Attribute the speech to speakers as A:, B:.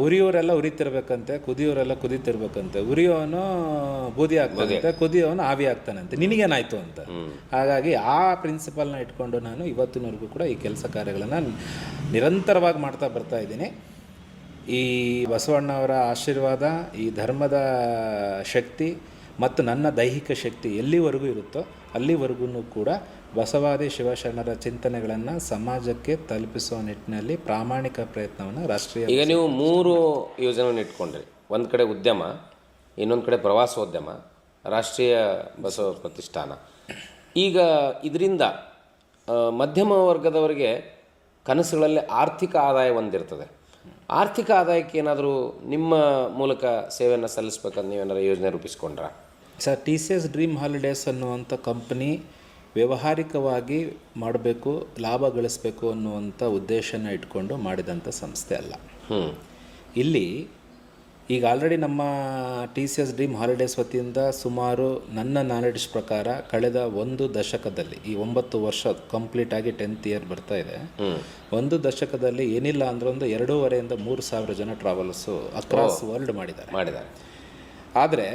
A: ಉರಿಯೋರೆಲ್ಲ ಉರಿತಿರ್ಬೇಕಂತೆ, ಕುದಿಯೋರೆಲ್ಲ ಕುದಿತಿರ್ಬೇಕಂತೆ, ಉರಿಯೋನು ಬೂದಿ ಆಗ್ತಾನಂತೆ, ಕುದಿಯೋನು ಆವಿ ಆಗ್ತಾನಂತೆ, ನಿನಗೇನಾಯ್ತು ಅಂತ. ಹಾಗಾಗಿ ಆ ಪ್ರಿನ್ಸಿಪಲ್ನ ಇಟ್ಕೊಂಡು ನಾನು ಇವತ್ತಿನವರೆಗೂ ಕೂಡ ಈ ಕೆಲಸ ಕಾರ್ಯಗಳನ್ನು ನಿರಂತರವಾಗಿ ಮಾಡ್ತಾ ಬರ್ತಾ ಇದ್ದೀನಿ. ಈ ಬಸವಣ್ಣವರ ಆಶೀರ್ವಾದ, ಈ ಧರ್ಮದ ಶಕ್ತಿ ಮತ್ತು ನನ್ನ ದೈಹಿಕ ಶಕ್ತಿ ಎಲ್ಲಿವರೆಗೂ ಇರುತ್ತೋ ಅಲ್ಲಿವರೆಗೂ ಕೂಡ ಬಸವಾದಿ ಶಿವಶರಣರ ಚಿಂತನೆಗಳನ್ನು ಸಮಾಜಕ್ಕೆ ತಲುಪಿಸುವ ನಿಟ್ಟಿನಲ್ಲಿ ಪ್ರಾಮಾಣಿಕ ಪ್ರಯತ್ನವನ್ನು ರಾಷ್ಟ್ರೀಯ.
B: ಈಗ ನೀವು 3 ಯೋಜನೆಯನ್ನು ಇಟ್ಕೊಂಡ್ರಿ. ಒಂದು ಕಡೆ ಉದ್ಯಮ, ಇನ್ನೊಂದು ಕಡೆ ಪ್ರವಾಸೋದ್ಯಮ, ರಾಷ್ಟ್ರೀಯ ಬಸವ ಪ್ರತಿಷ್ಠಾನ. ಈಗ ಇದರಿಂದ ಮಧ್ಯಮ ವರ್ಗದವರಿಗೆ ಕನಸುಗಳಲ್ಲಿ ಆರ್ಥಿಕ ಆದಾಯ ಹೊಂದಿರ್ತದೆ. ಆರ್ಥಿಕ ಆದಾಯಕ್ಕೆ ಏನಾದರೂ ನಿಮ್ಮ ಮೂಲಕ ಸೇವೆಯನ್ನು ಸಲ್ಲಿಸ್ಬೇಕಂತ ನೀವೇನಾದ್ರು ಯೋಜನೆ ರೂಪಿಸ್ಕೊಂಡ್ರಾ?
A: ಸರ್, TCS ಡ್ರೀಮ್ ಹಾಲಿಡೇಸ್ ಅನ್ನುವಂಥ ಕಂಪ್ನಿ ವ್ಯಾವಹಾರಿಕವಾಗಿ ಮಾಡಬೇಕು, ಲಾಭ ಗಳಿಸಬೇಕು ಅನ್ನುವಂಥ ಉದ್ದೇಶನ ಇಟ್ಕೊಂಡು ಮಾಡಿದಂಥ ಸಂಸ್ಥೆ ಅಲ್ಲ. ಇಲ್ಲಿ ಈಗ ಆಲ್ರೆಡಿ ನಮ್ಮ TCS ಡ್ರೀಮ್ ಹಾಲಿಡೇಸ್ ವತಿಯಿಂದ ಸುಮಾರು ನನ್ನ ನಾಲೆಡ್ಜ್ ಪ್ರಕಾರ ಕಳೆದ 1 ದಶಕದಲ್ಲಿ, ಈ 9 ವರ್ಷ ಕಂಪ್ಲೀಟಾಗಿ 10th ಇಯರ್ ಬರ್ತಾ ಇದೆ, 1 ದಶಕದಲ್ಲಿ ಏನಿಲ್ಲ ಅಂದ್ರೆ ಒಂದು 2,500 ಇಂದ 3,000 ಜನ ಟ್ರಾವೆಲರ್ಸು ಅಕ್ರಾಸ್ ವರ್ಲ್ಡ್ ಮಾಡಿದ್ದಾರೆ. ಆದರೆ